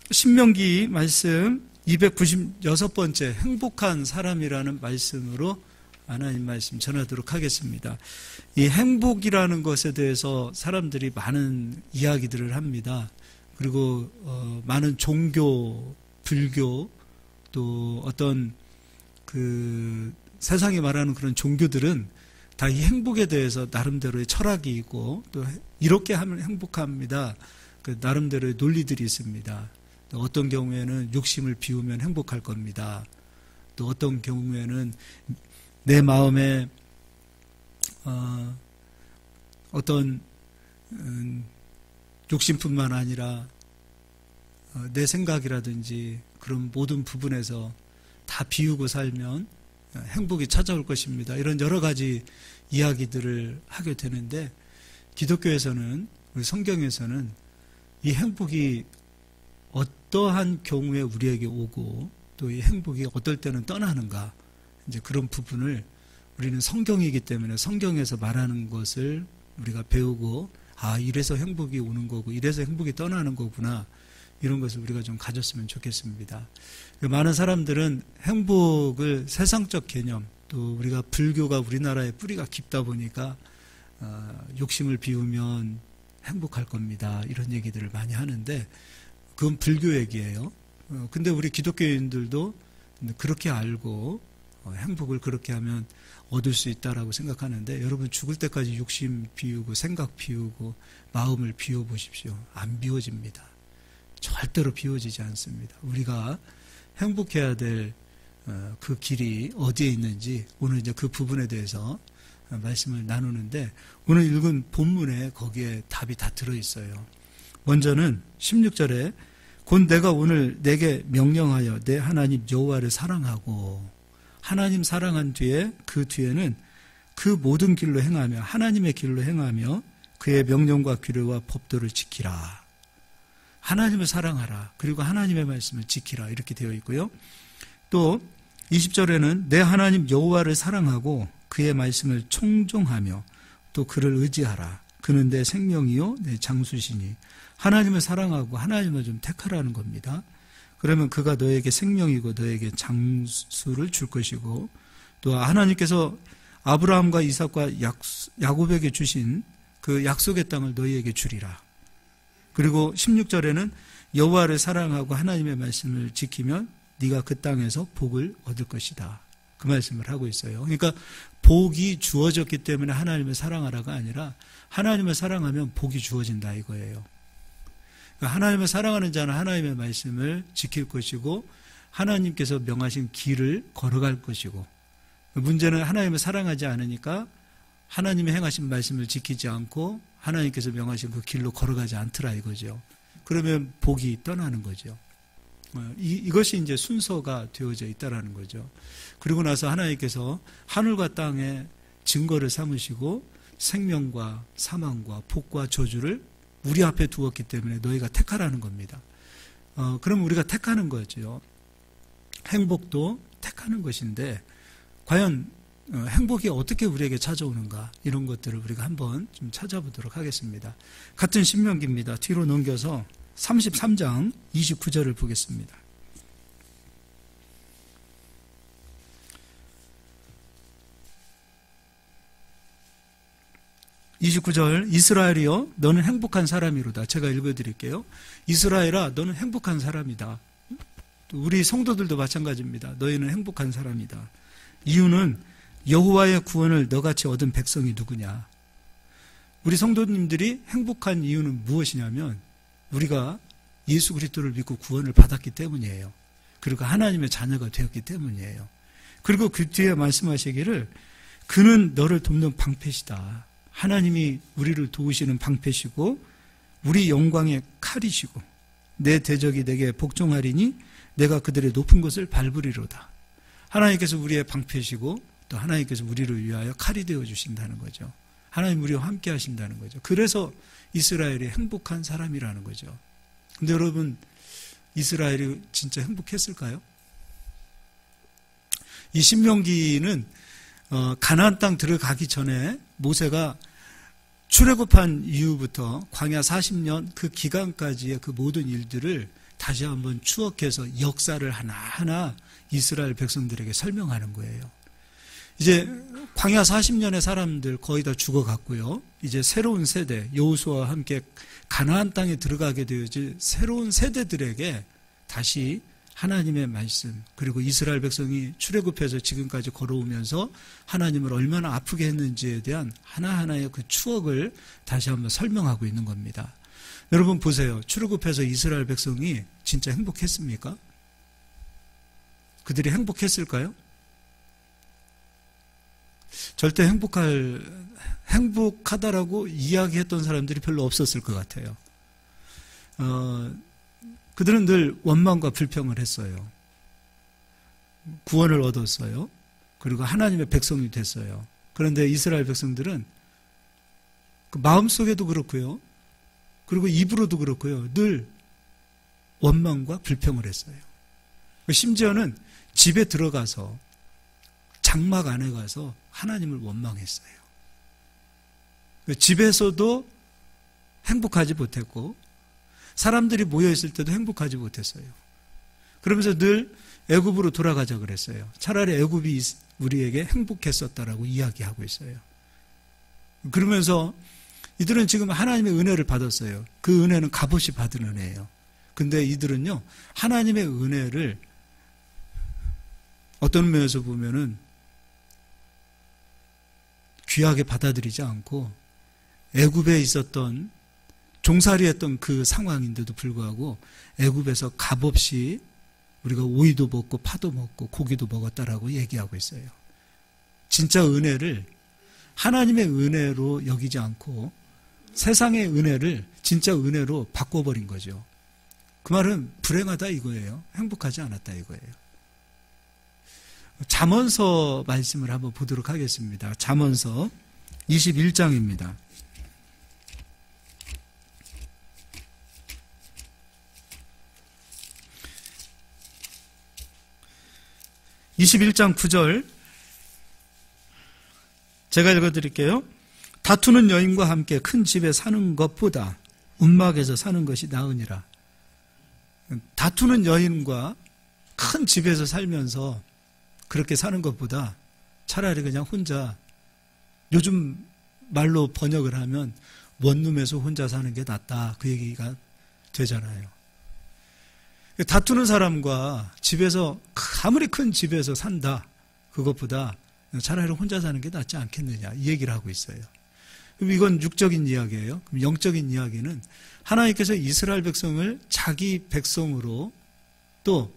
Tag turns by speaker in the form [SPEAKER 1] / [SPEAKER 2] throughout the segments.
[SPEAKER 1] 신명기 말씀 296번째 행복한 사람이라는 말씀으로 하나님 말씀 전하도록 하겠습니다. 이 행복이라는 것에 대해서 사람들이 많은 이야기들을 합니다. 그리고 많은 종교, 불교, 또 어떤 그 세상이 말하는 그런 종교들은 다 이 행복에 대해서 나름대로의 철학이 있고, 또 이렇게 하면 행복합니다. 그 나름대로의 논리들이 있습니다. 또 어떤 경우에는 욕심을 비우면 행복할 겁니다. 또 어떤 경우에는 내 마음에 어떤 욕심뿐만 아니라 내 생각이라든지 그런 모든 부분에서 다 비우고 살면 행복이 찾아올 것입니다. 이런 여러 가지 이야기들을 하게 되는데, 기독교에서는, 우리 성경에서는 이 행복이 어떠한 경우에 우리에게 오고 또 이 행복이 어떨 때는 떠나는가, 이제 그런 부분을 우리는 성경이기 때문에 성경에서 말하는 것을 우리가 배우고, 아, 이래서 행복이 오는 거고 이래서 행복이 떠나는 거구나, 이런 것을 우리가 좀 가졌으면 좋겠습니다. 많은 사람들은 행복을 세상적 개념, 또 우리가 불교가 우리나라의 뿌리가 깊다 보니까 욕심을 비우면 행복할 겁니다, 이런 얘기들을 많이 하는데, 그건 불교 얘기예요. 근데 우리 기독교인들도 그렇게 알고 행복을 그렇게 하면 얻을 수 있다라고 생각하는데, 여러분 죽을 때까지 욕심 비우고 생각 비우고 마음을 비워보십시오. 안 비워집니다. 절대로 비워지지 않습니다. 우리가 행복해야 될 그 길이 어디에 있는지 오늘 이제 그 부분에 대해서 말씀을 나누는데, 오늘 읽은 본문에 거기에 답이 다 들어있어요. 먼저는 16절에 곧 내가 오늘 내게 명령하여 내 하나님 여호와를 사랑하고, 하나님 사랑한 뒤에 그 뒤에는 그 모든 길로 행하며 하나님의 길로 행하며 그의 명령과 규례와 법도를 지키라. 하나님을 사랑하라. 그리고 하나님의 말씀을 지키라. 이렇게 되어 있고요. 또 20절에는 내 하나님 여호와를 사랑하고 그의 말씀을 청종하며 또 그를 의지하라. 그는 내 생명이요 내 장수시니. 하나님을 사랑하고 하나님을 좀 택하라는 겁니다. 그러면 그가 너에게 생명이고 너에게 장수를 줄 것이고, 또 하나님께서 아브라함과 이삭과 야곱에게 주신 그 약속의 땅을 너희에게 주리라. 그리고 16절에는 여호와를 사랑하고 하나님의 말씀을 지키면 네가 그 땅에서 복을 얻을 것이다. 그 말씀을 하고 있어요. 그러니까 복이 주어졌기 때문에 하나님을 사랑하라가 아니라 하나님을 사랑하면 복이 주어진다 이거예요. 그러니까 하나님을 사랑하는 자는 하나님의 말씀을 지킬 것이고 하나님께서 명하신 길을 걸어갈 것이고, 문제는 하나님을 사랑하지 않으니까 하나님의 행하신 말씀을 지키지 않고 하나님께서 명하신 그 길로 걸어가지 않더라 이거죠. 그러면 복이 떠나는 거죠. 이것이 이제 순서가 되어져 있다라는 거죠. 그리고 나서 하나님께서 하늘과 땅에 증거를 삼으시고 생명과 사망과 복과 저주를 우리 앞에 두었기 때문에 너희가 택하라는 겁니다. 그럼 우리가 택하는 거죠. 행복도 택하는 것인데, 과연 행복이 어떻게 우리에게 찾아오는가, 이런 것들을 우리가 한번 좀 찾아보도록 하겠습니다. 같은 신명기입니다. 뒤로 넘겨서 33장 29절을 보겠습니다. 29절, 이스라엘이여 너는 행복한 사람이로다. 제가 읽어드릴게요. 이스라엘아 너는 행복한 사람이다. 우리 성도들도 마찬가지입니다. 너희는 행복한 사람이다. 이유는 여호와의 구원을 너같이 얻은 백성이 누구냐. 우리 성도님들이 행복한 이유는 무엇이냐면 우리가 예수 그리스도를 믿고 구원을 받았기 때문이에요. 그리고 하나님의 자녀가 되었기 때문이에요. 그리고 그 뒤에 말씀하시기를 그는 너를 돕는 방패시다. 하나님이 우리를 도우시는 방패시고 우리 영광의 칼이시고 내 대적이 내게 복종하리니 내가 그들의 높은 곳을 밟으리로다. 하나님께서 우리의 방패시고 또 하나님께서 우리를 위하여 칼이 되어주신다는 거죠. 하나님 우리와 함께 하신다는 거죠. 그래서 이스라엘이 행복한 사람이라는 거죠. 근데 여러분, 이스라엘이 진짜 행복했을까요? 이 신명기는 가나안 땅 들어가기 전에 모세가 출애굽한 이후부터 광야 40년 그 기간까지의 그 모든 일들을 다시 한번 추억해서 역사를 하나하나 이스라엘 백성들에게 설명하는 거예요. 이제 광야 40년의 사람들 거의 다 죽어갔고요. 이제 새로운 세대, 여호수아와 함께 가나안 땅에 들어가게 되어질 새로운 세대들에게 다시 하나님의 말씀, 그리고 이스라엘 백성이 출애굽해서 지금까지 걸어오면서 하나님을 얼마나 아프게 했는지에 대한 하나하나의 그 추억을 다시 한번 설명하고 있는 겁니다. 여러분 보세요. 출애굽해서 이스라엘 백성이 진짜 행복했습니까? 그들이 행복했을까요? 절대 행복하다라고 이야기했던 사람들이 별로 없었을 것 같아요. 그들은 늘 원망과 불평을 했어요. 구원을 얻었어요. 그리고 하나님의 백성이 됐어요. 그런데 이스라엘 백성들은 그 마음속에도 그렇고요. 그리고 입으로도 그렇고요. 늘 원망과 불평을 했어요. 심지어는 집에 들어가서 장막 안에 가서 하나님을 원망했어요. 집에서도 행복하지 못했고 사람들이 모여있을 때도 행복하지 못했어요. 그러면서 늘 애굽으로 돌아가자 그랬어요. 차라리 애굽이 우리에게 행복했었다라고 이야기하고 있어요. 그러면서 이들은 지금 하나님의 은혜를 받았어요. 그 은혜는 값없이 받은 은혜예요. 근데 이들은요, 하나님의 은혜를 어떤 면에서 보면은 귀하게 받아들이지 않고 애굽에 있었던 종살이했던 그 상황인데도 불구하고 애굽에서 값없이 우리가 오이도 먹고 파도 먹고 고기도 먹었다라고 얘기하고 있어요. 진짜 은혜를 하나님의 은혜로 여기지 않고 세상의 은혜를 진짜 은혜로 바꿔버린 거죠. 그 말은 불행하다 이거예요. 행복하지 않았다 이거예요. 잠언서 말씀을 한번 보도록 하겠습니다. 잠언서 21장입니다. 21장 9절 제가 읽어드릴게요. 다투는 여인과 함께 큰 집에 사는 것보다 움막에서 사는 것이 나으니라. 다투는 여인과 큰 집에서 살면서 그렇게 사는 것보다 차라리 그냥 혼자, 요즘 말로 번역을 하면 원룸에서 혼자 사는 게 낫다, 그 얘기가 되잖아요. 다투는 사람과 집에서 아무리 큰 집에서 산다, 그것보다 차라리 혼자 사는 게 낫지 않겠느냐, 이 얘기를 하고 있어요. 그럼 이건 육적인 이야기예요. 그럼 영적인 이야기는 하나님께서 이스라엘 백성을 자기 백성으로 또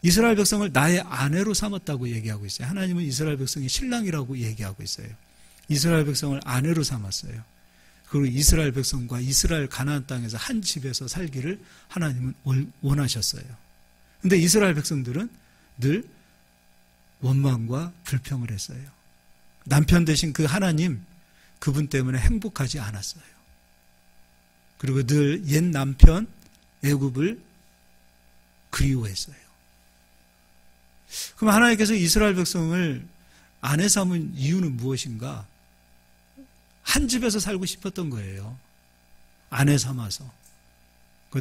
[SPEAKER 1] 이스라엘 백성을 나의 아내로 삼았다고 얘기하고 있어요. 하나님은 이스라엘 백성이 신랑이라고 얘기하고 있어요. 이스라엘 백성을 아내로 삼았어요. 그리고 이스라엘 백성과 이스라엘 가나안 땅에서 한 집에서 살기를 하나님은 원하셨어요. 그런데 이스라엘 백성들은 늘 원망과 불평을 했어요. 남편 되신 그 하나님, 그분 때문에 행복하지 않았어요. 그리고 늘 옛 남편 애굽을 그리워했어요. 그럼 하나님께서 이스라엘 백성을 아내 삼은 이유는 무엇인가? 한 집에서 살고 싶었던 거예요. 아내 삼아서.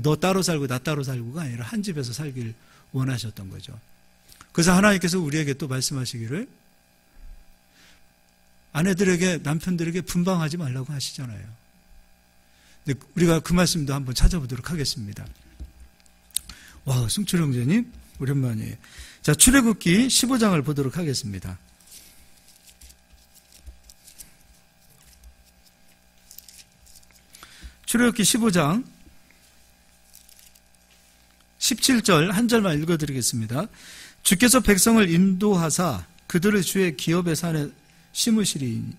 [SPEAKER 1] 너 따로 살고 나 따로 살고가 아니라 한 집에서 살길 원하셨던 거죠. 그래서 하나님께서 우리에게 또 말씀하시기를 아내들에게, 남편들에게 분방하지 말라고 하시잖아요. 근데 우리가 그 말씀도 한번 찾아보도록 하겠습니다. 와, 승철 형제님 오랜만이에요. 자, 출애굽기 15장을 보도록 하겠습니다. 출애굽기 15장 17절 한 절만 읽어드리겠습니다. 주께서 백성을 인도하사 그들을 주의 기업의 산에 심으시리이다.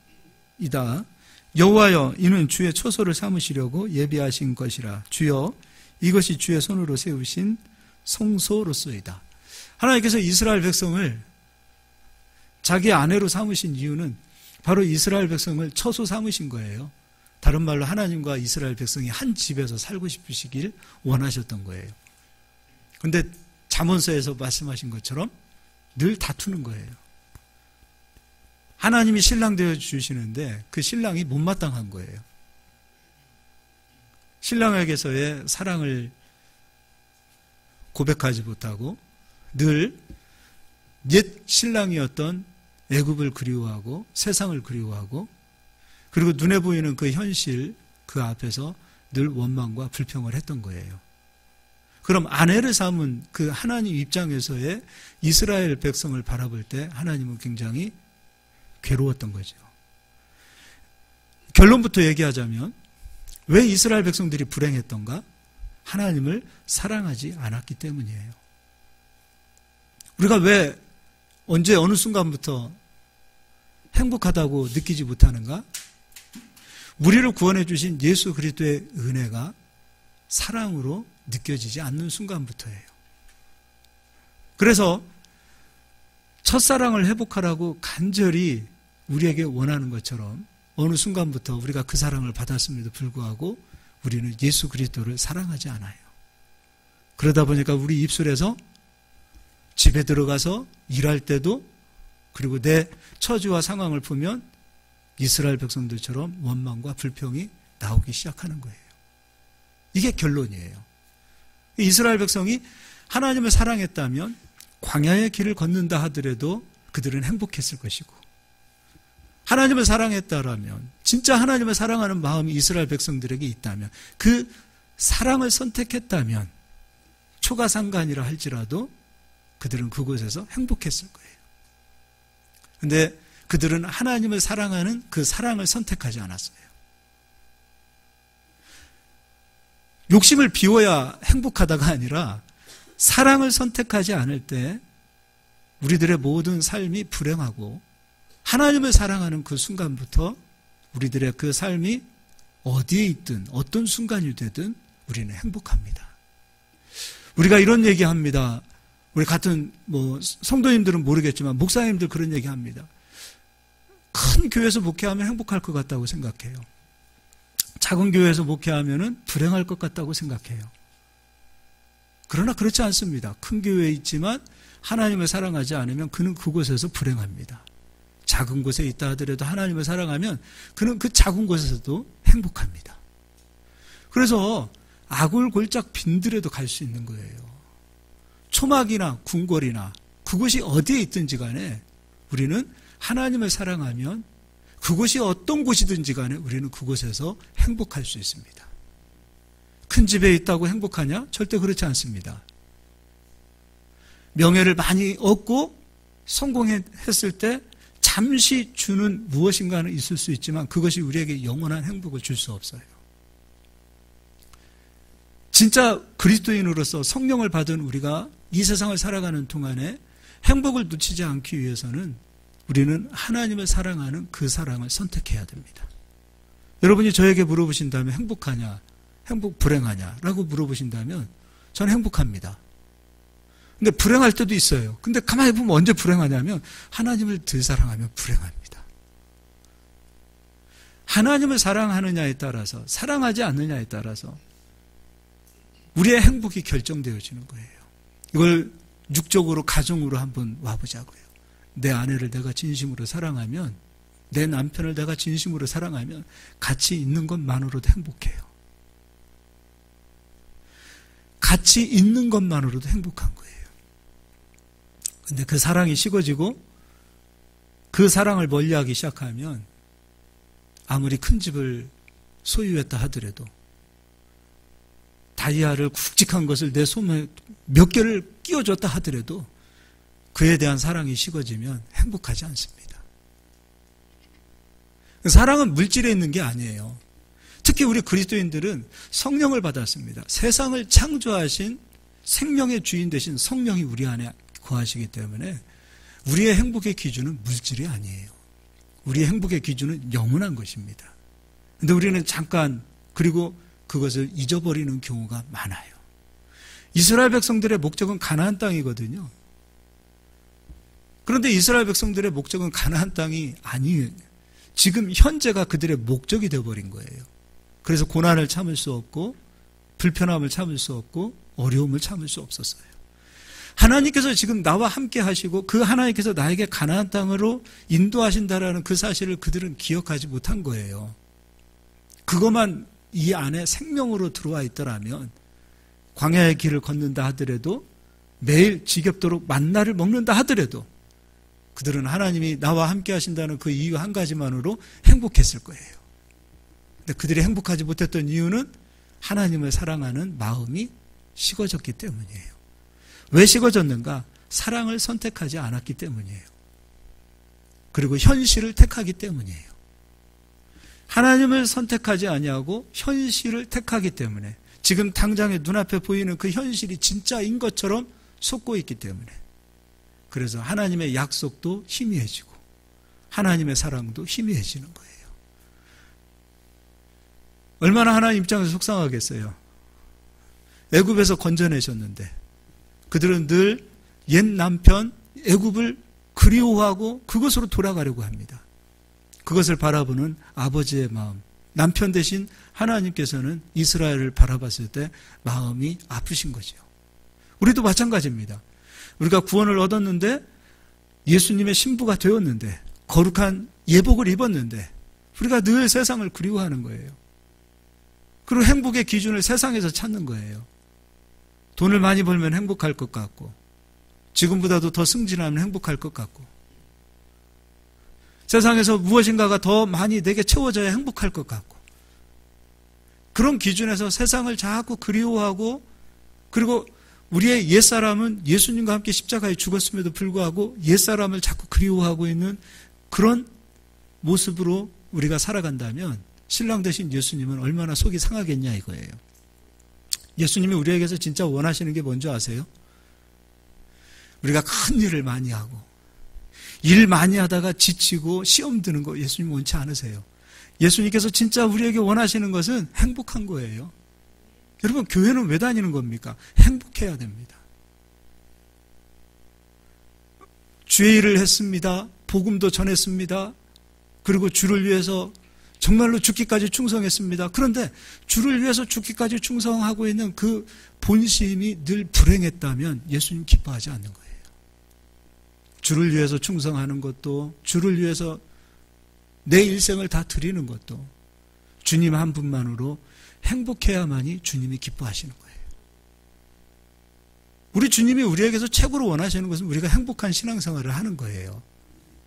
[SPEAKER 1] 여호와여, 이는 주의 초소를 삼으시려고 예비하신 것이라. 주여, 이것이 주의 손으로 세우신 성소로소이다. 하나님께서 이스라엘 백성을 자기 아내로 삼으신 이유는 바로 이스라엘 백성을 처소 삼으신 거예요. 다른 말로 하나님과 이스라엘 백성이 한 집에서 살고 싶으시길 원하셨던 거예요. 그런데 잠언서에서 말씀하신 것처럼 늘 다투는 거예요. 하나님이 신랑 되어주시는데 그 신랑이 못마땅한 거예요. 신랑에게서의 사랑을 고백하지 못하고 늘 옛 신랑이었던 애굽을 그리워하고 세상을 그리워하고 그리고 눈에 보이는 그 현실 그 앞에서 늘 원망과 불평을 했던 거예요. 그럼 아내를 삼은 그 하나님 입장에서의 이스라엘 백성을 바라볼 때 하나님은 굉장히 괴로웠던 거죠. 결론부터 얘기하자면 왜 이스라엘 백성들이 불행했던가? 하나님을 사랑하지 않았기 때문이에요. 우리가 왜 언제 어느 순간부터 행복하다고 느끼지 못하는가? 우리를 구원해 주신 예수 그리스도의 은혜가 사랑으로 느껴지지 않는 순간부터예요. 그래서 첫사랑을 회복하라고 간절히 우리에게 원하는 것처럼 어느 순간부터 우리가 그 사랑을 받았음에도 불구하고 우리는 예수 그리스도를 사랑하지 않아요. 그러다 보니까 우리 입술에서 집에 들어가서 일할 때도 그리고 내 처지와 상황을 보면 이스라엘 백성들처럼 원망과 불평이 나오기 시작하는 거예요. 이게 결론이에요. 이스라엘 백성이 하나님을 사랑했다면 광야의 길을 걷는다 하더라도 그들은 행복했을 것이고 하나님을 사랑했다라면 진짜 하나님을 사랑하는 마음이 이스라엘 백성들에게 있다면 그 사랑을 선택했다면 초가상간이라 할지라도 그들은 그곳에서 행복했을 거예요. 그런데 그들은 하나님을 사랑하는 그 사랑을 선택하지 않았어요. 욕심을 비워야 행복하다가 아니라 사랑을 선택하지 않을 때 우리들의 모든 삶이 불행하고 하나님을 사랑하는 그 순간부터 우리들의 그 삶이 어디에 있든 어떤 순간이 되든 우리는 행복합니다. 우리가 이런 얘기합니다. 우리 같은 성도님들은 모르겠지만 목사님들 그런 얘기합니다. 큰 교회에서 목회하면 행복할 것 같다고 생각해요. 작은 교회에서 목회하면 불행할 것 같다고 생각해요. 그러나 그렇지 않습니다. 큰 교회에 있지만 하나님을 사랑하지 않으면 그는 그곳에서 불행합니다. 작은 곳에 있다 하더라도 하나님을 사랑하면 그는 그 작은 곳에서도 행복합니다. 그래서 아굴골짝 빈들에도 갈 수 있는 거예요. 초막이나 궁궐이나 그곳이 어디에 있든지 간에 우리는 하나님을 사랑하면 그곳이 어떤 곳이든지 간에 우리는 그곳에서 행복할 수 있습니다. 큰 집에 있다고 행복하냐? 절대 그렇지 않습니다. 명예를 많이 얻고 성공했을 때 잠시 주는 무엇인가는 있을 수 있지만 그것이 우리에게 영원한 행복을 줄 수 없어요. 진짜 그리스도인으로서 성령을 받은 우리가 이 세상을 살아가는 동안에 행복을 놓치지 않기 위해서는 우리는 하나님을 사랑하는 그 사랑을 선택해야 됩니다. 여러분이 저에게 물어보신다면 행복하냐, 불행하냐 라고 물어보신다면 저는 행복합니다. 근데 불행할 때도 있어요. 근데 가만히 보면 언제 불행하냐면 하나님을 덜 사랑하면 불행합니다. 하나님을 사랑하느냐에 따라서 사랑하지 않느냐에 따라서 우리의 행복이 결정되어지는 거예요. 이걸 육적으로 가정으로 한번 와보자고요. 내 아내를 내가 진심으로 사랑하면 내 남편을 내가 진심으로 사랑하면 같이 있는 것만으로도 행복해요. 같이 있는 것만으로도 행복한 거예요. 근데 그 사랑이 식어지고 그 사랑을 멀리하기 시작하면 아무리 큰 집을 소유했다 하더라도 다이아를 굵직한 것을 내 손에 몇 개를 끼워줬다 하더라도 그에 대한 사랑이 식어지면 행복하지 않습니다. 사랑은 물질에 있는 게 아니에요. 특히 우리 그리스도인들은 성령을 받았습니다. 세상을 창조하신 생명의 주인 되신 성령이 우리 안에 거하시기 때문에 우리의 행복의 기준은 물질이 아니에요. 우리의 행복의 기준은 영원한 것입니다. 그런데 우리는 잠깐 그리고 그것을 잊어버리는 경우가 많아요. 이스라엘 백성들의 목적은 가나안 땅이거든요. 그런데 이스라엘 백성들의 목적은 가나안 땅이 아니에요. 지금 현재가 그들의 목적이 되어버린 거예요. 그래서 고난을 참을 수 없고 불편함을 참을 수 없고 어려움을 참을 수 없었어요. 하나님께서 지금 나와 함께 하시고 그 하나님께서 나에게 가나안 땅으로 인도하신다라는 그 사실을 그들은 기억하지 못한 거예요. 그것만 이 안에 생명으로 들어와 있더라면 광야의 길을 걷는다 하더라도 매일 지겹도록 만나를 먹는다 하더라도 그들은 하나님이 나와 함께 하신다는 그 이유 한 가지만으로 행복했을 거예요. 근데 그들이 행복하지 못했던 이유는 하나님을 사랑하는 마음이 식어졌기 때문이에요. 왜 식어졌는가? 사랑을 선택하지 않았기 때문이에요. 그리고 현실을 택하기 때문이에요. 하나님을 선택하지 아니하고 현실을 택하기 때문에 지금 당장에 눈앞에 보이는 그 현실이 진짜인 것처럼 속고 있기 때문에 그래서 하나님의 약속도 희미해지고 하나님의 사랑도 희미해지는 거예요. 얼마나 하나님 입장에서 속상하겠어요. 애굽에서 건져내셨는데 그들은 늘 옛 남편 애굽을 그리워하고 그것으로 돌아가려고 합니다. 그것을 바라보는 아버지의 마음, 남편 대신 하나님께서는 이스라엘을 바라봤을 때 마음이 아프신 거죠. 우리도 마찬가지입니다. 우리가 구원을 얻었는데 예수님의 신부가 되었는데 거룩한 예복을 입었는데 우리가 늘 세상을 그리워하는 거예요. 그리고 행복의 기준을 세상에서 찾는 거예요. 돈을 많이 벌면 행복할 것 같고 지금보다도 더 승진하면 행복할 것 같고 세상에서 무엇인가가 더 많이 내게 채워져야 행복할 것 같고 그런 기준에서 세상을 자꾸 그리워하고 그리고 우리의 옛사람은 예수님과 함께 십자가에 죽었음에도 불구하고 옛사람을 자꾸 그리워하고 있는 그런 모습으로 우리가 살아간다면 신랑 되신 예수님은 얼마나 속이 상하겠냐 이거예요. 예수님이 우리에게서 진짜 원하시는 게 뭔지 아세요? 우리가 큰 일을 많이 하고 일 많이 하다가 지치고 시험 드는 거 예수님 원치 않으세요. 예수님께서 진짜 우리에게 원하시는 것은 행복한 거예요. 여러분 교회는 왜 다니는 겁니까? 행복해야 됩니다. 주의 일을 했습니다. 복음도 전했습니다. 그리고 주를 위해서 정말로 죽기까지 충성했습니다. 그런데 주를 위해서 죽기까지 충성하고 있는 그 본심이 늘 불행했다면 예수님 기뻐하지 않는 거예요. 주를 위해서 충성하는 것도 주를 위해서 내 일생을 다 드리는 것도 주님 한 분만으로 행복해야만이 주님이 기뻐하시는 거예요. 우리 주님이 우리에게서 최고로 원하시는 것은 우리가 행복한 신앙생활을 하는 거예요.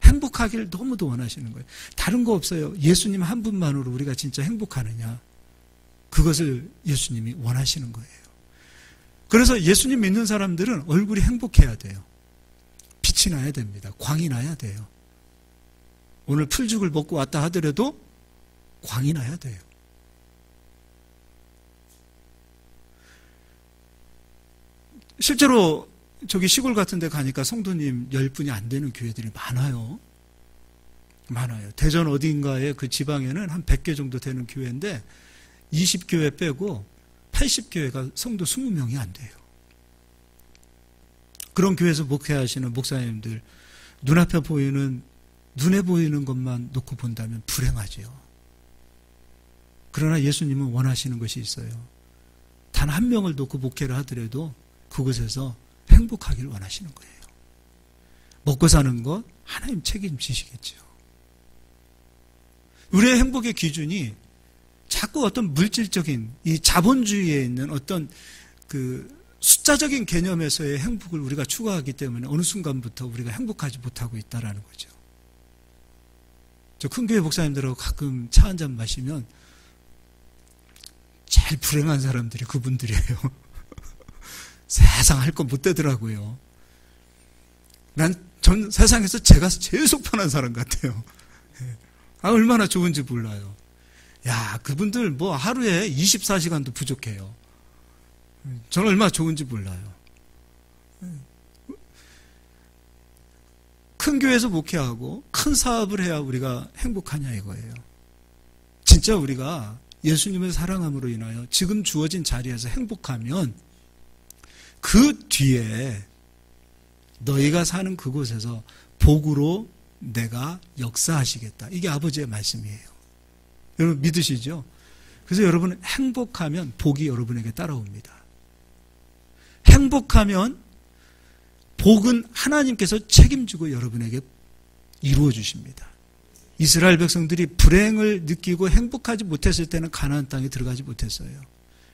[SPEAKER 1] 행복하기를 너무도 원하시는 거예요. 다른 거 없어요. 예수님 한 분만으로 우리가 진짜 행복하느냐 그것을 예수님이 원하시는 거예요. 그래서 예수님 믿는 사람들은 얼굴이 행복해야 돼요. 빛이 나야 됩니다. 광이 나야 돼요. 오늘 풀죽을 먹고 왔다 하더라도 광이 나야 돼요. 실제로 저기 시골 같은 데 가니까 성도님 10분이 안 되는 교회들이 많아요. 많아요. 대전 어딘가에 그 지방에는 한 100개 정도 되는 교회인데 20교회 빼고 80교회가 성도 20명이 안 돼요. 그런 교회에서 목회하시는 목사님들 눈에 보이는 것만 놓고 본다면 불행하죠. 그러나 예수님은 원하시는 것이 있어요. 단 한 명을 놓고 목회를 하더라도 그곳에서 행복하기를 원하시는 거예요. 먹고 사는 것 하나님 책임지시겠죠. 우리의 행복의 기준이 자꾸 어떤 물질적인 이 자본주의에 있는 어떤 그 숫자적인 개념에서의 행복을 우리가 추구하기 때문에 어느 순간부터 우리가 행복하지 못하고 있다는 거죠. 저 큰 교회 목사님들하고 가끔 차 한잔 마시면 제일 불행한 사람들이 그분들이에요. 세상 할 거 못 되더라고요. 전 세상에서 제가 제일 속 편한 사람 같아요. 얼마나 좋은지 몰라요. 야, 그분들 뭐 하루에 24시간도 부족해요. 저는 얼마나 좋은지 몰라요. 큰 교회에서 목회하고 큰 사업을 해야 우리가 행복하냐 이거예요. 진짜 우리가 예수님을 사랑함으로 인하여 지금 주어진 자리에서 행복하면 그 뒤에 너희가 사는 그곳에서 복으로 내가 역사하시겠다. 이게 아버지의 말씀이에요. 여러분 믿으시죠? 그래서 여러분 행복하면 복이 여러분에게 따라옵니다. 행복하면 복은 하나님께서 책임지고 여러분에게 이루어 주십니다. 이스라엘 백성들이 불행을 느끼고 행복하지 못했을 때는 가나안 땅에 들어가지 못했어요.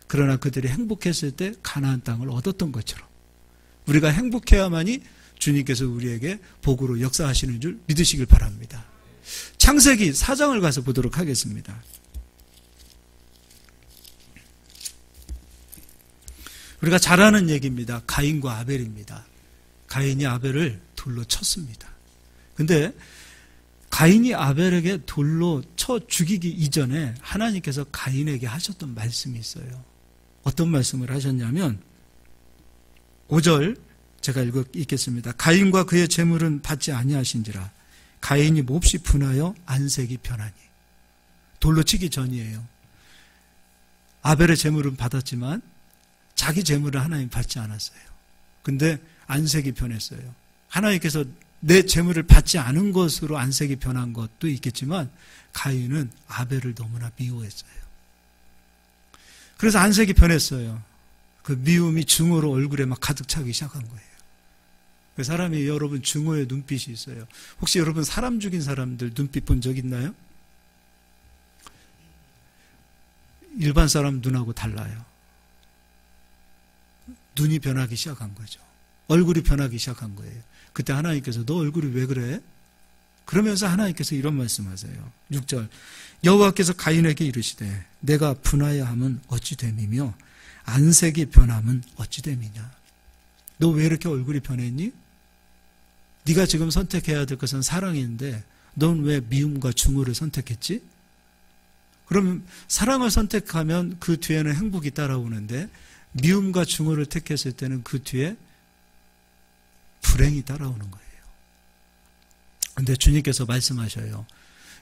[SPEAKER 1] 그러나 그들이 행복했을 때 가나안 땅을 얻었던 것처럼 우리가 행복해야만이 주님께서 우리에게 복으로 역사하시는 줄 믿으시길 바랍니다. 창세기 4장을 가서 보도록 하겠습니다. 우리가 잘 아는 얘기입니다. 가인과 아벨입니다. 가인이 아벨을 돌로 쳤습니다. 근데 가인이 아벨에게 돌로 쳐 죽이기 이전에 하나님께서 가인에게 하셨던 말씀이 있어요. 어떤 말씀을 하셨냐면 5절 제가 읽겠습니다. 가인과 그의 재물은 받지 아니하신지라 가인이 몹시 분하여 안색이 변하니. 돌로 치기 전이에요. 아벨의 재물은 받았지만 자기 재물을 하나님 받지 않았어요. 근데 안색이 변했어요. 하나님께서 내 재물을 받지 않은 것으로 안색이 변한 것도 있겠지만 가인은 아벨을 너무나 미워했어요. 그래서 안색이 변했어요. 그 미움이 증오로 얼굴에 막 가득 차기 시작한 거예요. 그 사람이 여러분 증오의 눈빛이 있어요. 혹시 여러분 사람 죽인 사람들 눈빛 본 적 있나요? 일반 사람 눈하고 달라요. 눈이 변하기 시작한 거죠. 얼굴이 변하기 시작한 거예요. 그때 하나님께서 너 얼굴이 왜 그래? 그러면서 하나님께서 이런 말씀하세요. 6절 여호와께서 가인에게 이르시되 내가 분하여 함은 어찌 됨이며 안색이 변함은 어찌 됨이냐. 너 왜 이렇게 얼굴이 변했니? 네가 지금 선택해야 될 것은 사랑인데 넌 왜 미움과 증오를 선택했지? 그럼 사랑을 선택하면 그 뒤에는 행복이 따라오는데 미움과 증오를 택했을 때는 그 뒤에 불행이 따라오는 거예요. 그런데 주님께서 말씀하셔요.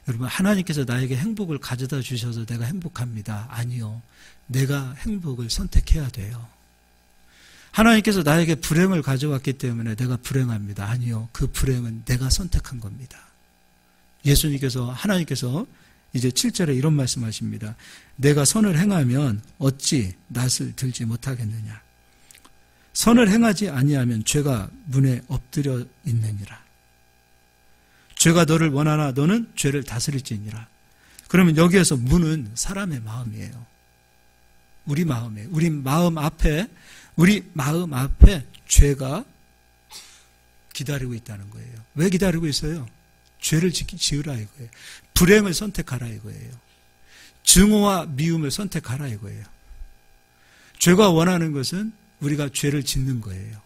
[SPEAKER 1] 여러분 하나님께서 나에게 행복을 가져다 주셔서 내가 행복합니다. 아니요. 내가 행복을 선택해야 돼요. 하나님께서 나에게 불행을 가져왔기 때문에 내가 불행합니다. 아니요. 그 불행은 내가 선택한 겁니다. 예수님께서 하나님께서 이제 7절에 이런 말씀하십니다. 내가 선을 행하면 어찌 낯을 들지 못하겠느냐. 선을 행하지 아니하면 죄가 문에 엎드려 있느니라. 죄가 너를 원하나 너는 죄를 다스릴지니라. 그러면 여기에서 문은 사람의 마음이에요. 우리 마음이에요. 우리 마음 앞에 죄가 기다리고 있다는 거예요. 왜 기다리고 있어요? 죄를 지으라 이거예요. 불행을 선택하라 이거예요. 증오와 미움을 선택하라 이거예요. 죄가 원하는 것은 우리가 죄를 짓는 거예요.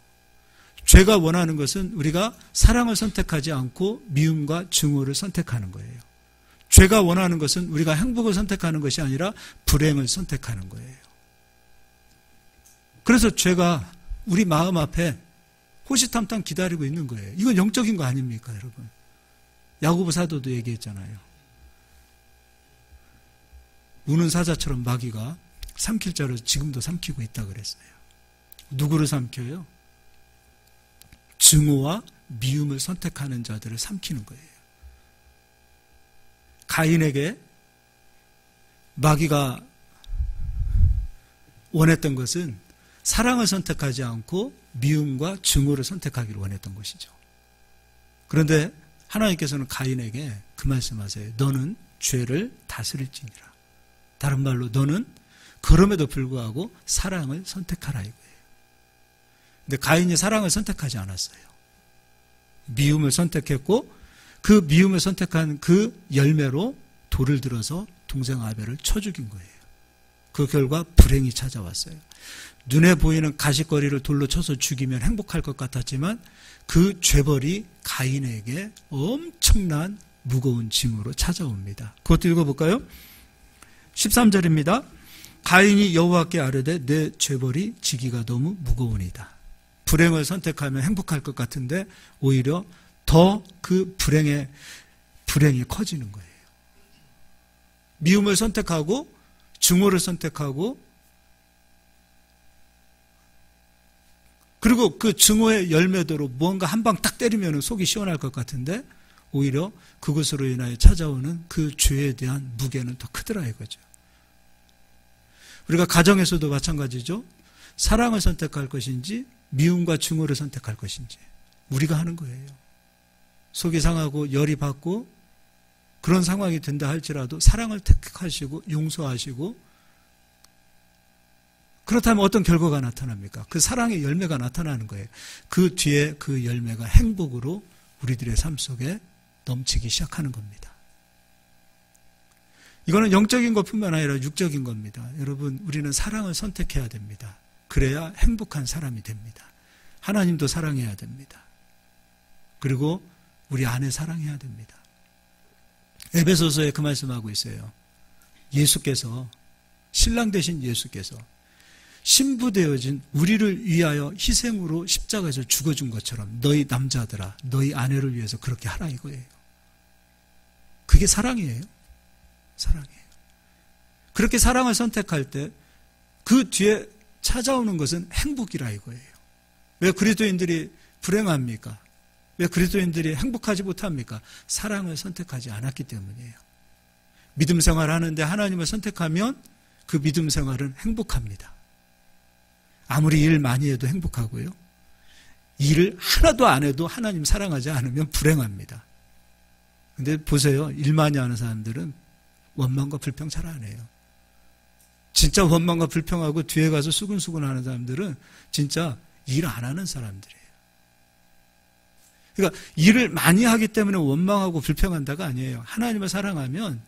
[SPEAKER 1] 죄가 원하는 것은 우리가 사랑을 선택하지 않고 미움과 증오를 선택하는 거예요. 죄가 원하는 것은 우리가 행복을 선택하는 것이 아니라 불행을 선택하는 거예요. 그래서 죄가 우리 마음 앞에 호시탐탐 기다리고 있는 거예요. 이건 영적인 거 아닙니까, 여러분? 야고보 사도도 얘기했잖아요. 우는 사자처럼 마귀가 삼킬 자를 지금도 삼키고 있다 그랬어요. 누구를 삼켜요? 증오와 미움을 선택하는 자들을 삼키는 거예요. 가인에게 마귀가 원했던 것은 사랑을 선택하지 않고 미움과 증오를 선택하기를 원했던 것이죠. 그런데 하나님께서는 가인에게 그 말씀하세요. 너는 죄를 다스릴지니라. 다른 말로 너는 그럼에도 불구하고 사랑을 선택하라 이거예요. 근데 가인이 사랑을 선택하지 않았어요. 미움을 선택했고 그 미움을 선택한 그 열매로 돌을 들어서 동생 아벨을 쳐 죽인 거예요. 그 결과 불행이 찾아왔어요. 눈에 보이는 가시거리를 돌로 쳐서 죽이면 행복할 것 같았지만 그 죄벌이 가인에게 엄청난 무거운 짐으로 찾아옵니다. 그것도 읽어볼까요? 13절입니다. 가인이 여호와께 아뢰되 내 죄벌이 지기가 너무 무거우니이다. 불행을 선택하면 행복할 것 같은데 오히려 더 그 불행이 커지는 거예요. 미움을 선택하고 증오를 선택하고 그리고 그 증오의 열매대로 무언가 한 방 딱 때리면 속이 시원할 것 같은데 오히려 그것으로 인하여 찾아오는 그 죄에 대한 무게는 더 크더라 이거죠. 우리가 가정에서도 마찬가지죠. 사랑을 선택할 것인지 미움과 증오를 선택할 것인지 우리가 하는 거예요. 속이 상하고 열이 받고 그런 상황이 된다 할지라도 사랑을 택하시고 용서하시고 그렇다면 어떤 결과가 나타납니까? 그 사랑의 열매가 나타나는 거예요. 그 뒤에 그 열매가 행복으로 우리들의 삶 속에 넘치기 시작하는 겁니다. 이거는 영적인 것뿐만 아니라 육적인 겁니다. 여러분, 우리는 사랑을 선택해야 됩니다. 그래야 행복한 사람이 됩니다. 하나님도 사랑해야 됩니다. 그리고 우리 아내 사랑해야 됩니다. 에베소서에 그 말씀하고 있어요. 예수께서, 신랑 되신 예수께서 신부되어진 우리를 위하여 희생으로 십자가에서 죽어준 것처럼 너희 남자들아, 너희 아내를 위해서 그렇게 하라 이거예요. 그게 사랑이에요. 사랑이에요. 그렇게 사랑을 선택할 때 그 뒤에 찾아오는 것은 행복이라 이거예요. 왜 그리스도인들이 불행합니까? 왜 그리스도인들이 행복하지 못합니까? 사랑을 선택하지 않았기 때문이에요. 믿음 생활하는데 하나님을 선택하면 그 믿음 생활은 행복합니다. 아무리 일 많이 해도 행복하고요. 일을 하나도 안 해도 하나님 사랑하지 않으면 불행합니다. 근데 보세요. 일 많이 하는 사람들은 원망과 불평 잘 안 해요. 진짜 원망과 불평하고 뒤에 가서 수근수근 하는 사람들은 진짜 일 안 하는 사람들이에요. 그러니까 일을 많이 하기 때문에 원망하고 불평한다가 아니에요. 하나님을 사랑하면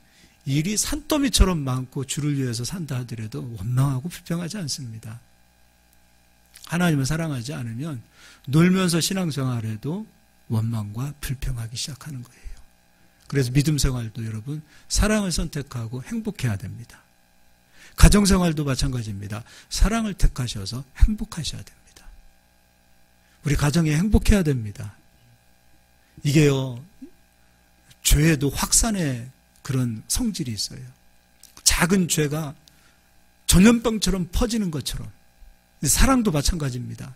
[SPEAKER 1] 일이 산더미처럼 많고 주를 위해서 산다 하더라도 원망하고 불평하지 않습니다. 하나님을 사랑하지 않으면 놀면서 신앙생활해도 원망과 불평하기 시작하는 거예요. 그래서 믿음 생활도 여러분 사랑을 선택하고 행복해야 됩니다. 가정생활도 마찬가지입니다. 사랑을 택하셔서 행복하셔야 됩니다. 우리 가정이 행복해야 됩니다. 이게요, 죄에도 확산의 그런 성질이 있어요. 작은 죄가 전염병처럼 퍼지는 것처럼 사랑도 마찬가지입니다.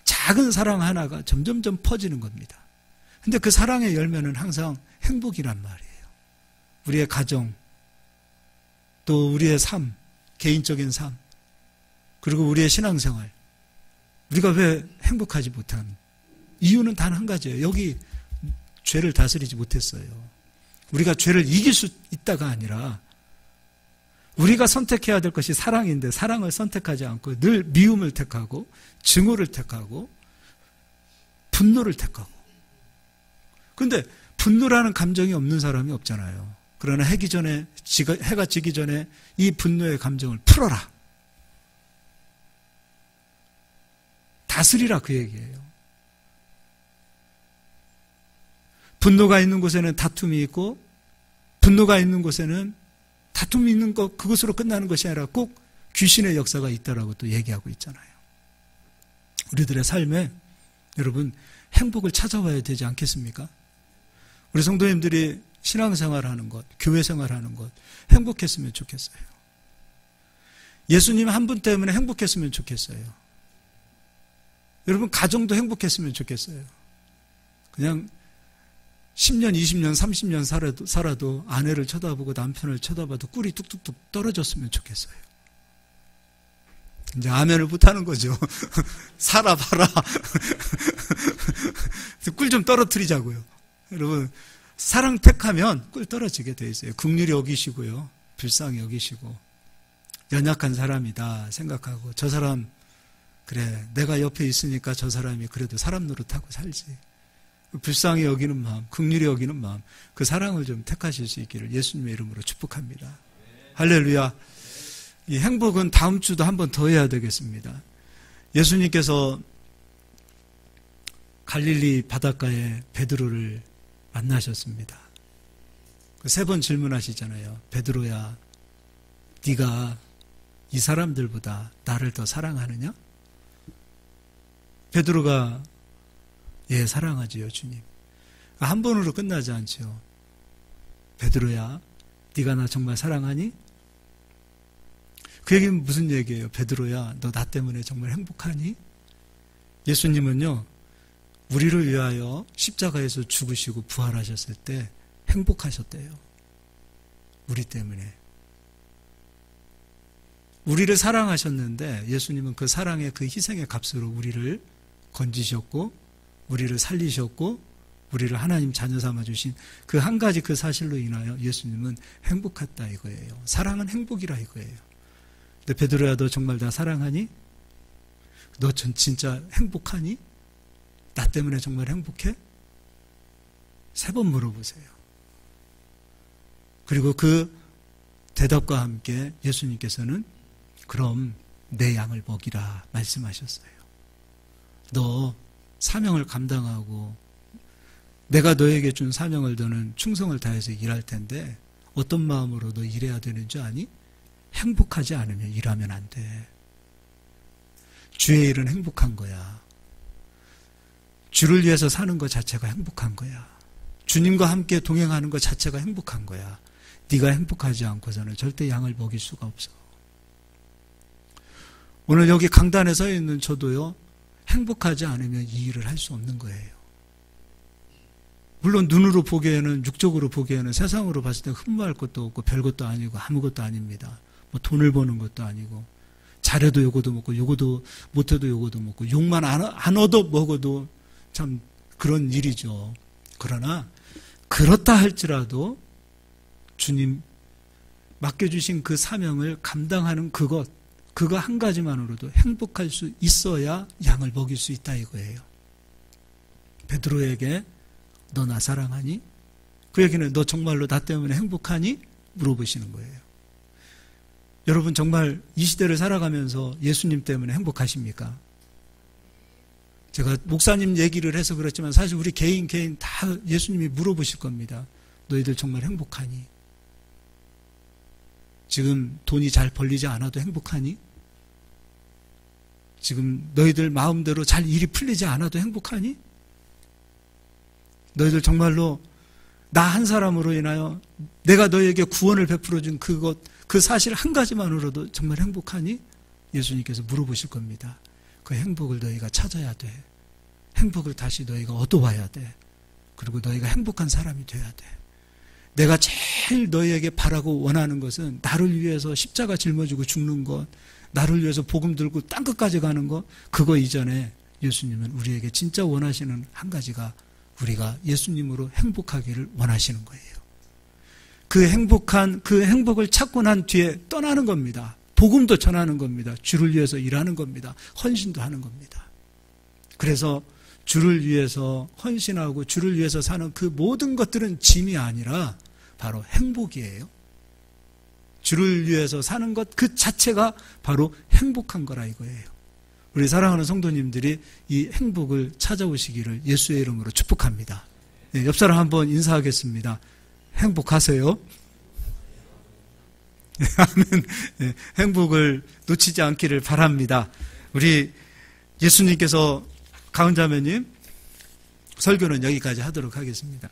[SPEAKER 1] 작은 사랑 하나가 점점점 퍼지는 겁니다. 근데 그 사랑의 열매는 항상 행복이란 말이에요. 우리의 가정, 또 우리의 삶, 개인적인 삶, 그리고 우리의 신앙생활. 우리가 왜 행복하지 못한 이유는 단 한 가지예요. 여기 죄를 다스리지 못했어요. 우리가 죄를 이길 수 있다가 아니라 우리가 선택해야 될 것이 사랑인데 사랑을 선택하지 않고 늘 미움을 택하고 증오를 택하고 분노를 택하고. 그런데 분노라는 감정이 없는 사람이 없잖아요. 그러나 해가 지기 전에 이 분노의 감정을 풀어라. 다스리라 그 얘기예요. 분노가 있는 곳에는 다툼이 있고 분노가 있는 곳에는 다툼이 있는 것 그것으로 끝나는 것이 아니라 꼭 귀신의 역사가 있다라고 또 얘기하고 있잖아요. 우리들의 삶에 여러분 행복을 찾아와야 되지 않겠습니까? 우리 성도님들이 신앙생활하는 것, 교회생활하는 것 행복했으면 좋겠어요. 예수님 한 분 때문에 행복했으면 좋겠어요. 여러분 가정도 행복했으면 좋겠어요. 그냥 10년, 20년, 30년 살아도 아내를 쳐다보고 남편을 쳐다봐도 꿀이 뚝뚝뚝 떨어졌으면 좋겠어요. 이제 아멘을 못하는 거죠. 살아봐라. 꿀 좀 떨어뜨리자고요. 여러분 사랑 택하면 꿀 떨어지게 돼 있어요. 긍휼히 여기시고요. 불쌍히 여기시고 연약한 사람이다 생각하고 저 사람 그래 내가 옆에 있으니까 저 사람이 그래도 사람 노릇하고 살지. 불쌍히 여기는 마음, 긍휼히 여기는 마음, 그 사랑을 좀 택하실 수 있기를 예수님의 이름으로 축복합니다. 할렐루야. 이 행복은 다음 주도 한 번 더 해야 되겠습니다. 예수님께서 갈릴리 바닷가에 베드로를 만나셨습니다. 그 3번 질문하시잖아요. 베드로야, 네가 이 사람들보다 나를 더 사랑하느냐? 베드로가 예, 사랑하지요, 주님. 한 번으로 끝나지 않죠. 베드로야, 네가 나 정말 사랑하니? 그 얘기는 무슨 얘기예요? 베드로야, 너 나 때문에 정말 행복하니? 예수님은요, 우리를 위하여 십자가에서 죽으시고 부활하셨을 때 행복하셨대요. 우리 때문에. 우리를 사랑하셨는데 예수님은 그 사랑의 그 희생의 값으로 우리를 건지셨고 우리를 살리셨고 우리를 하나님 자녀 삼아주신 그 한 가지 그 사실로 인하여 예수님은 행복했다 이거예요. 사랑은 행복이라 이거예요. 근데 베드로야, 너 정말 나 사랑하니? 너 진짜 행복하니? 나 때문에 정말 행복해? 3번 물어보세요. 그리고 그 대답과 함께 예수님께서는 그럼 내 양을 먹이라 말씀하셨어요. 너 사명을 감당하고 내가 너에게 준 사명을 너는 충성을 다해서 일할 텐데 어떤 마음으로 너 일해야 되는 줄 아니? 행복하지 않으면 일하면 안 돼. 주의 일은 행복한 거야. 주를 위해서 사는 것 자체가 행복한 거야. 주님과 함께 동행하는 것 자체가 행복한 거야. 네가 행복하지 않고서는 절대 양을 먹일 수가 없어. 오늘 여기 강단에 서 있는 저도요, 행복하지 않으면 이 일을 할 수 없는 거예요. 물론 눈으로 보기에는, 육적으로 보기에는, 세상으로 봤을 때 흠모할 것도 없고 별것도 아니고 아무것도 아닙니다. 뭐 돈을 버는 것도 아니고 잘해도 요거도 먹고 요거도 못해도 요거도 먹고 욕만 안 얻어 먹어도 참 그런 일이죠. 그러나 그렇다 할지라도 주님 맡겨주신 그 사명을 감당하는 그거 한 가지만으로도 행복할 수 있어야 양을 먹일 수 있다 이거예요. 베드로에게 너 나 사랑하니? 그 얘기는 너 정말로 나 때문에 행복하니? 물어보시는 거예요. 여러분 정말 이 시대를 살아가면서 예수님 때문에 행복하십니까? 제가 목사님 얘기를 해서 그렇지만 사실 우리 개인 다 예수님이 물어보실 겁니다. 너희들 정말 행복하니? 지금 돈이 잘 벌리지 않아도 행복하니? 지금 너희들 마음대로 잘 일이 풀리지 않아도 행복하니? 너희들 정말로 나 한 사람으로 인하여 내가 너희에게 구원을 베풀어준 그 사실 한 가지만으로도 정말 행복하니? 예수님께서 물어보실 겁니다. 그 행복을 너희가 찾아야 돼. 행복을 다시 너희가 얻어와야 돼. 그리고 너희가 행복한 사람이 돼야 돼. 내가 제일 너희에게 바라고 원하는 것은 나를 위해서 십자가 짊어지고 죽는 것, 나를 위해서 복음 들고 땅끝까지 가는 것, 그거 이전에 예수님은 우리에게 진짜 원하시는 한 가지가 우리가 예수님으로 행복하기를 원하시는 거예요. 그 행복을 찾고 난 뒤에 떠나는 겁니다. 복음도 전하는 겁니다. 주를 위해서 일하는 겁니다. 헌신도 하는 겁니다. 그래서 주를 위해서 헌신하고 주를 위해서 사는 그 모든 것들은 짐이 아니라 바로 행복이에요. 주를 위해서 사는 것 그 자체가 바로 행복한 거라 이거예요. 우리 사랑하는 성도님들이 이 행복을 찾아오시기를 예수의 이름으로 축복합니다. 네, 옆 사람 한번 인사하겠습니다. 행복하세요? 네, 아멘. 네, 행복을 놓치지 않기를 바랍니다. 우리 예수님께서 가은자매님 설교는 여기까지 하도록 하겠습니다.